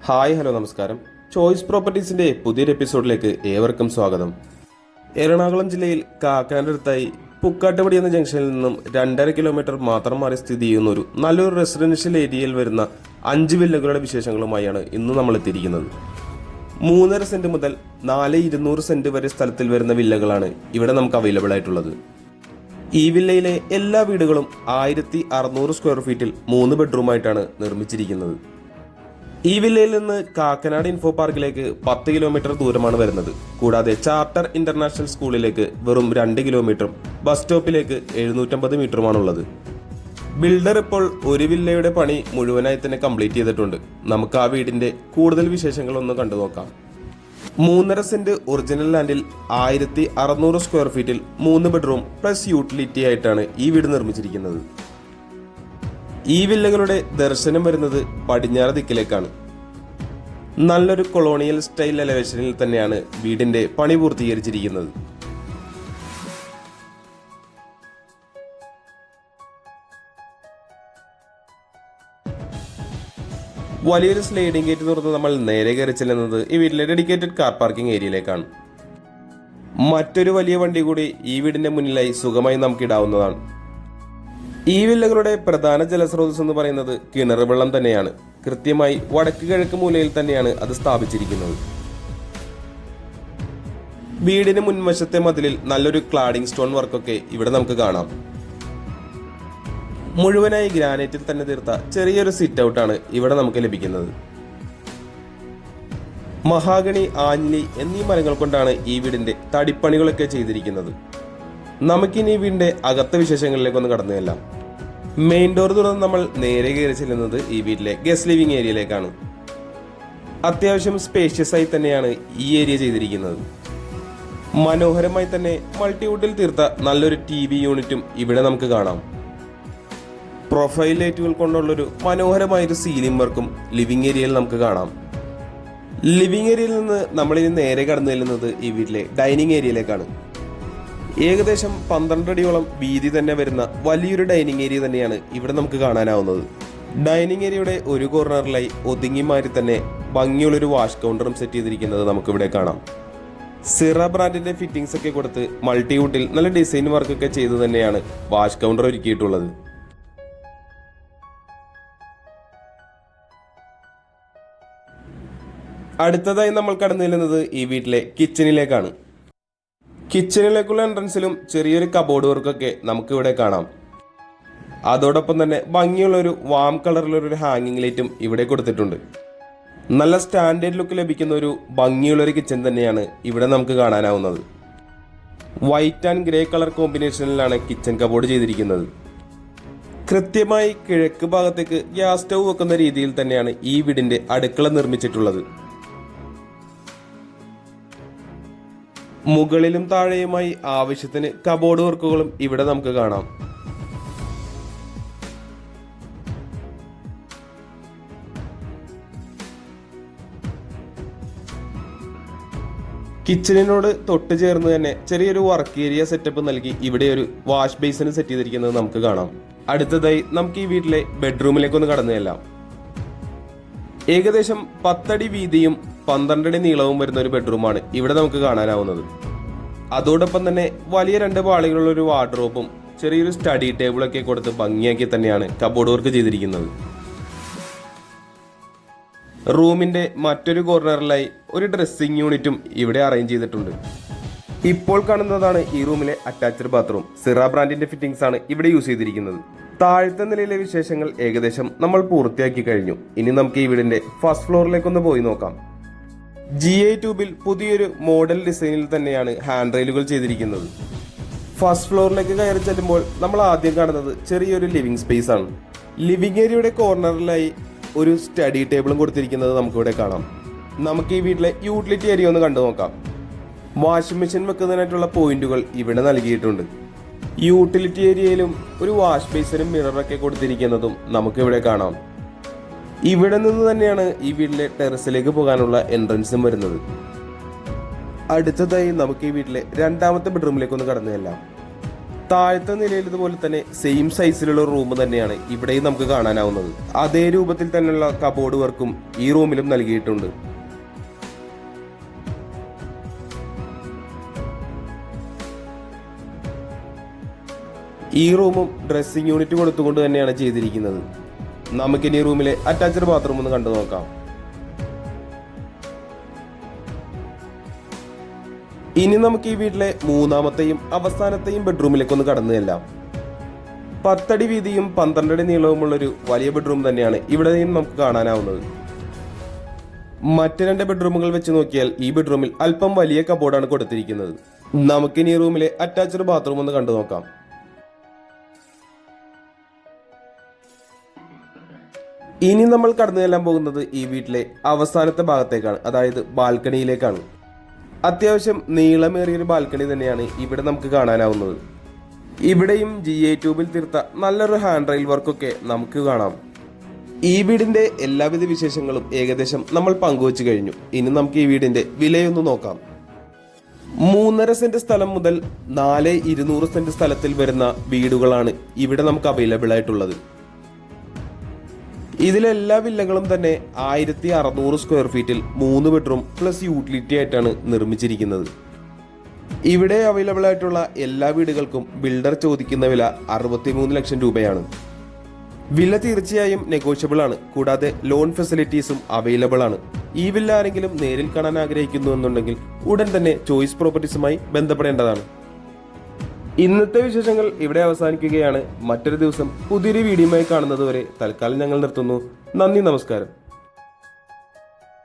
Hi hello നമസ്കാരം. Choice പ്രോപ്പർട്ടീസിന്റെ പുതിയൊരു എപ്പിസോഡിലേക്ക് ഏവർക്കും സ്വാഗതം. എറണാകുളം ജില്ലയിൽ കാക്കനാടടുത്തായി പുക്കാട്ടുപടി എന്ന ജംഗ്ഷനിൽ നിന്നും 2.5 കിലോമീറ്റർ മാത്രം മാറി സ്ഥിതി ചെയ്യുന്ന ഒരു നല്ലൊരു റെസിഡൻഷ്യൽ ഏരിയയിൽ വരുന്ന 5 വില്ലകളുടെ വിശേഷങ്ങളുമായാണ് ഇന്ന് നമ്മൾ എത്തിയിരിക്കുന്നത്. 3.5 സെന്റ് മുതൽ 4,200 സെന്റ് വരെ സ്ഥലത്തിൽ വരുന്ന വില്ലകളാണ് ഇവിടെ നമുക്ക് അവൈലബിൾ ആയിട്ടുള്ളത്. ഈ വില്ലയിലെ എല്ലാ വീടുകളും 1,600 സ്ക്വയർ ഫീറ്റിൽ 3 ബെഡ്റൂമായിട്ടാണ് നിർമ്മിച്ചിരിക്കുന്നത്. ഈ വില്ലയിൽ നിന്ന് കാക്കനാട് ഇൻഫോ പാർക്കിലേക്ക് 10 കിലോമീറ്റർ ദൂരമാണ് വരുന്നത്. കൂടാതെ ചാർട്ടർ ഇന്റർനാഷണൽ സ്കൂളിലേക്ക് വെറും 2 കിലോമീറ്ററും ബസ് സ്റ്റോപ്പിലേക്ക് 750 മീറ്ററുമാണുള്ളത്. ബിൽഡർ ഇപ്പോൾ ഒരു വില്ലയുടെ പണി മുഴുവനായി തന്നെ കംപ്ലീറ്റ് ചെയ്തിട്ടുണ്ട്. നമുക്ക് ആ വീടിന്റെ കൂടുതൽ വിശേഷങ്ങളൊന്ന് കണ്ടു നോക്കാം. 3.5 സെന്റ് ഒറിജിനൽ ലാൻഡിൽ 1,600 സ്ക്വയർ ഫീറ്റിൽ 3 ബെഡ്റൂം പ്ലസ് യൂട്ടിലിറ്റി ആയിട്ടാണ് ഈ വീട് നിർമ്മിച്ചിരിക്കുന്നത്. ഈ വില്ലകളുടെ ദർശനം വരുന്നത് പടിഞ്ഞാറ് ദിക്കിലേക്കാണ്. നല്ലൊരു കൊളോണിയൽ സ്റ്റൈൽ എലവേഷനിൽ തന്നെയാണ് വീടിന്റെ പണി പൂർത്തീകരിച്ചിരിക്കുന്നത്. വലിയൊരു സ്ലൈഡിംഗ് ഗേറ്റ് തുറന്ന് നമ്മൾ നേരെ കയറി ചെല്ലുന്നത് ഈ വീട്ടിലെ ഡെഡിക്കേറ്റഡ് കാർ പാർക്കിംഗ് ഏരിയയിലേക്കാണ്. മറ്റൊരു വലിയ വണ്ടി കൂടി ഈ വീടിന്റെ മുന്നിലായി സുഖമായി നമുക്ക് ഇടാവുന്നതാണ്. ഈ വില്ലകളുടെ പ്രധാന ജലസ്രോതസ് എന്ന് പറയുന്നത് കിണർ വെള്ളം തന്നെയാണ്. കൃത്യമായി വടക്ക് കിഴക്ക് മൂലയിൽ തന്നെയാണ് അത് സ്ഥാപിച്ചിരിക്കുന്നത്. വീടിന് മുൻവശത്തെ മതിലിൽ നല്ലൊരു ക്ലാഡിംഗ് സ്റ്റോൺ വർക്കൊക്കെ ഇവിടെ നമുക്ക് കാണാം. മുഴുവനായി ഗ്രാനൈറ്റിൽ തന്നെ തീർത്ത ചെറിയൊരു സിറ്റ് ഔട്ടാണ് ഇവിടെ നമുക്ക് ലഭിക്കുന്നത്. മഹാഗണി, ആഞ്ഞിലി എന്നീ മരങ്ങൾ കൊണ്ടാണ് ഈ വീടിന്റെ തടിപ്പണികളൊക്കെ ചെയ്തിരിക്കുന്നത്. നമുക്കിനി വീടിന്റെ അകത്ത വിശേഷങ്ങളിലേക്കൊന്ന് കടന്നു ചെല്ലാം. മെയിൻ ഡോർ തുറന്ന് നമ്മൾ നേരെ കയറി ചെല്ലുന്നത് ഈ വീട്ടിലെ ഗസ്റ്റ് ലിവിംഗ് ഏരിയയിലേക്കാണ്. അത്യാവശ്യം സ്പേഷ്യസ് ആയി തന്നെയാണ് ഈ ഏരിയ ചെയ്തിരിക്കുന്നത്. മനോഹരമായി തന്നെ മൾട്ടിവുഡിൽ തീർത്ത നല്ലൊരു TV യൂണിറ്റും ഇവിടെ നമുക്ക് കാണാം. പ്രൊഫൈൽ ലൈറ്റുകൾ കൊണ്ടുള്ളൊരു മനോഹരമായൊരു സീലിംഗ് വർക്കും ലിവിംഗ് ഏരിയയിൽ നമുക്ക് കാണാം. ലിവിംഗ് ഏരിയയിൽ നിന്ന് നമ്മളിനി നേരെ കടന്നു ചെല്ലുന്നത് ഈ വീട്ടിലെ ഡൈനിങ് ഏരിയയിലേക്കാണ്. ഏകദേശം 12 അടിയോളം വീതി തന്നെ വരുന്ന വലിയൊരു ഡൈനിങ് ഏരിയ തന്നെയാണ് ഇവിടെ നമുക്ക് കാണാനാവുന്നത്. ഡൈനിങ് ഏരിയയുടെ ഒരു കോർണറിലായി ഒതുങ്ങിമാരി തന്നെ ഭംഗിയുള്ളൊരു വാഷ് കൗണ്ടറും സെറ്റ് ചെയ്തിരിക്കുന്നത് നമുക്കിവിടെ കാണാം. സിറ ബ്രാൻഡിന്റെ ഫിറ്റിംഗ്സ് ഒക്കെ കൊടുത്ത് മൾട്ടിവുഡിൽ നല്ല ഡിസൈൻ വർക്കൊക്കെ ചെയ്ത് തന്നെയാണ് വാഷ് കൗണ്ടർ ഒരുക്കിയിട്ടുള്ളത്. അടുത്തതായി നമ്മൾ കടന്നു ചെല്ലുന്നത് ഈ വീട്ടിലെ കിച്ചണിലേക്കാണ്. കിച്ചണിലേക്കുള്ള എൻട്രൻസിലും ചെറിയൊരു കബോർഡ് വർക്കൊക്കെ നമുക്ക് ഇവിടെ കാണാം. അതോടൊപ്പം തന്നെ ഭംഗിയുള്ള ഒരു വാം കളറിലൊരു ഹാങ്ങിങ് ലൈറ്റും ഇവിടെ കൊടുത്തിട്ടുണ്ട്. നല്ല സ്റ്റാൻഡേർഡ് ലുക്ക് ലഭിക്കുന്ന ഒരു ഭംഗിയുള്ളൊരു കിച്ചൺ തന്നെയാണ് ഇവിടെ നമുക്ക് കാണാനാവുന്നത്. വൈറ്റ് ആൻഡ് ഗ്രേ കളർ കോമ്പിനേഷനിലാണ് കിച്ചൺ കബോർഡ് ചെയ്തിരിക്കുന്നത്. കൃത്യമായി കിഴക്ക് ഭാഗത്തേക്ക് ഗ്യാസ് സ്റ്റൗ വെക്കുന്ന രീതിയിൽ തന്നെയാണ് ഈ വീടിന്റെ അടുക്കള നിർമ്മിച്ചിട്ടുള്ളത്. മുകളിലും താഴെയുമായി ആവശ്യത്തിന് കബോർഡ് വർക്കുകളും ഇവിടെ നമുക്ക് കാണാം. കിച്ചണിനോട് തൊട്ട് ചേർന്ന് തന്നെ ചെറിയൊരു വർക്ക് ഏരിയ സെറ്റപ്പ് നൽകി ഇവിടെ ഒരു വാഷ് ബേസിന് സെറ്റ് ചെയ്തിരിക്കുന്നത് നമുക്ക് കാണാം. അടുത്തതായി നമുക്ക് ഈ വീട്ടിലെ ബെഡ്റൂമിലേക്കൊന്ന് കടന്നു ചെല്ലാം. ഏകദേശം 10 അടി വീതിയും 12 അടി നീളവും വരുന്ന ഒരു ബെഡ്റൂമാണ് ഇവിടെ നമുക്ക് കാണാനാവുന്നത്. അതോടൊപ്പം തന്നെ വലിയ 2 പാളികളുള്ള ഒരു വാർഡ്രോബും ചെറിയൊരു സ്റ്റഡി ടേബിളൊക്കെ കൊടുത്ത് ഭംഗിയാക്കി തന്നെയാണ് കബോർഡ് വർക്ക് ചെയ്തിരിക്കുന്നത്. റൂമിന്റെ മറ്റൊരു കോർണറിലായി ഒരു ഡ്രസ്സിംഗ് യൂണിറ്റും ഇവിടെ അറേഞ്ച് ചെയ്തിട്ടുണ്ട്. ഇപ്പോൾ കാണുന്നതാണ് ഈ റൂമിലെ അറ്റാച്ച്ഡ് ബാത്റൂം. സിറ ബ്രാൻഡിന്റെ ഫിറ്റിംഗ്സ് ആണ് ഇവിടെ യൂസ് ചെയ്തിരിക്കുന്നത്. താഴത്തെ നിലയിലെ വിശേഷങ്ങൾ ഏകദേശം നമ്മൾ പൂർത്തിയാക്കി കഴിഞ്ഞു. ഇനി നമുക്ക് ഈ വീടിന്റെ ഫസ്റ്റ് ഫ്ലോറിലേക്കൊന്ന് പോയി നോക്കാം. GI ട്യൂബിൽ പുതിയൊരു മോഡൽ ഡിസൈനിൽ തന്നെയാണ് ഹാൻഡ് റെയിലുകൾ ചെയ്തിരിക്കുന്നത്. ഫസ്റ്റ് ഫ്ലോറിലേക്ക് കയറി ചെല്ലുമ്പോൾ നമ്മൾ ആദ്യം കാണുന്നത് ചെറിയൊരു ലിവിംഗ് സ്പേസ് ആണ്. ലിവിംഗ് ഏരിയയുടെ കോർണറിലായി ഒരു സ്റ്റഡി ടേബിളും കൊടുത്തിരിക്കുന്നത് നമുക്കിവിടെ കാണാം. നമുക്ക് ഈ വീട്ടിലെ യൂട്ടിലിറ്റി ഏരിയ ഒന്ന് കണ്ടു നോക്കാം. വാഷിംഗ് മെഷീൻ വെക്കുന്നതിനായിട്ടുള്ള പോയിന്റുകൾ ഇവിടെ നൽകിയിട്ടുണ്ട്. യൂട്ടിലിറ്റി ഏരിയയിലും ഒരു വാഷ് ബേസിനും മിററൊക്കെ കൊടുത്തിരിക്കുന്നതും നമുക്കിവിടെ കാണാം. ഇവിടെ നിന്ന് തന്നെയാണ് ഈ വീട്ടിലെ ടെറസിലേക്ക് പോകാനുള്ള എൻട്രൻസും വരുന്നത്. അടുത്തതായി നമുക്ക് ഈ വീട്ടിലെ രണ്ടാമത്തെ ബെഡ്റൂമിലേക്ക് ഒന്ന് കടന്നു ചെല്ലാം. താഴത്തെ നിലയിൽ ഇതുപോലെ തന്നെ സെയിം സൈസിലുള്ള റൂം തന്നെയാണ് ഇവിടെയും നമുക്ക് കാണാനാവുന്നത്. അതേ രൂപത്തിൽ തന്നെയുള്ള കബോർഡ് വർക്കും ഈ റൂമിലും നൽകിയിട്ടുണ്ട്. ഈ റൂമും ഡ്രസ്സിംഗ് യൂണിറ്റ് കൊടുത്തുകൊണ്ട് തന്നെയാണ് ചെയ്തിരിക്കുന്നത്. നമുക്കിനി റൂമിലെ അറ്റാച്ച്ഡ് ബാത്റൂം ഒന്ന് കണ്ടു നോക്കാം. ഇനി നമുക്ക് ഈ വീട്ടിലെ മൂന്നാമത്തെയും അവസാനത്തെയും ബെഡ്റൂമിലേക്ക് ഒന്ന് കടന്നു ചെല്ലാം. 10 അടി വീതിയും 12 അടി നീളവുമുള്ളൊരു വലിയ ബെഡ്റൂം തന്നെയാണ് ഇവിടെയും നമുക്ക് കാണാനാവുന്നത്. മറ്റ് 2 ബെഡ്റൂമുകൾ വെച്ച് നോക്കിയാൽ ഈ ബെഡ്റൂമിൽ അല്പം വലിയ കബോർഡാണ് കൊടുത്തിരിക്കുന്നത്. നമുക്കിനി ഈ റൂമിലെ അറ്റാച്ച്ഡ് ബാത്റൂം ഒന്ന് കണ്ടു നോക്കാം. ഇനി നമ്മൾ കടന്നു ചെല്ലാൻ പോകുന്നത് ഈ വീട്ടിലെ അവസാനത്തെ ഭാഗത്തേക്കാണ്, അതായത് ബാൽക്കണിയിലേക്കാണ്. അത്യാവശ്യം നീളമേറിയൊരു ബാൽക്കണി തന്നെയാണ് ഇവിടെ നമുക്ക് കാണാനാവുന്നത്. ഇവിടെയും GI ട്യൂബിൽ തീർത്ത നല്ലൊരു ഹാൻഡ് റെയിൽ വർക്കൊക്കെ നമുക്ക് കാണാം. ഈ വീടിന്റെ എല്ലാവിധ വിശേഷങ്ങളും ഏകദേശം നമ്മൾ പങ്കുവച്ചു കഴിഞ്ഞു. ഇനി നമുക്ക് ഈ വീടിന്റെ വിലയൊന്ന് നോക്കാം. 3.5 സെന്റ് സ്ഥലം മുതൽ 4,200 സെന്റ് സ്ഥലത്തിൽ വരുന്ന വീടുകളാണ് ഇവിടെ നമുക്ക് അവൈലബിൾ ആയിട്ടുള്ളത്. ഇതിലെല്ലാ വില്ലകളും തന്നെ 1,600 സ്ക്വയർ ഫീറ്റിൽ 3 ബെഡ്റൂം പ്ലസ് യൂട്ടിലിറ്റി ആയിട്ടാണ് നിർമ്മിച്ചിരിക്കുന്നത്. ഇവിടെ അവൈലബിൾ ആയിട്ടുള്ള എല്ലാ വീടുകൾക്കും ബിൽഡർ ചോദിക്കുന്ന വില 63 ലക്ഷം രൂപയാണ്. വില തീർച്ചയായും നെഗോഷ്യബിൾ ആണ്. കൂടാതെ ലോൺ ഫെസിലിറ്റീസും അവൈലബിൾ ആണ്. ഈ വില്ല ആരെങ്കിലും നേരിൽ കാണാൻ ആഗ്രഹിക്കുന്നു എന്നുണ്ടെങ്കിൽ ഉടൻ തന്നെ ചോയ്സ് പ്രോപ്പർട്ടീസുമായി ബന്ധപ്പെടേണ്ടതാണ്. ഇന്നത്തെ വിശേഷങ്ങൾ ഇവിടെ അവസാനിക്കുകയാണ്. മറ്റൊരു ദിവസം പുതിയൊരു വീഡിയോയുമായി കാണുന്നത് വരെ തൽക്കാലം ഞങ്ങൾ നിർത്തുന്നു. നന്ദി, നമസ്കാരം.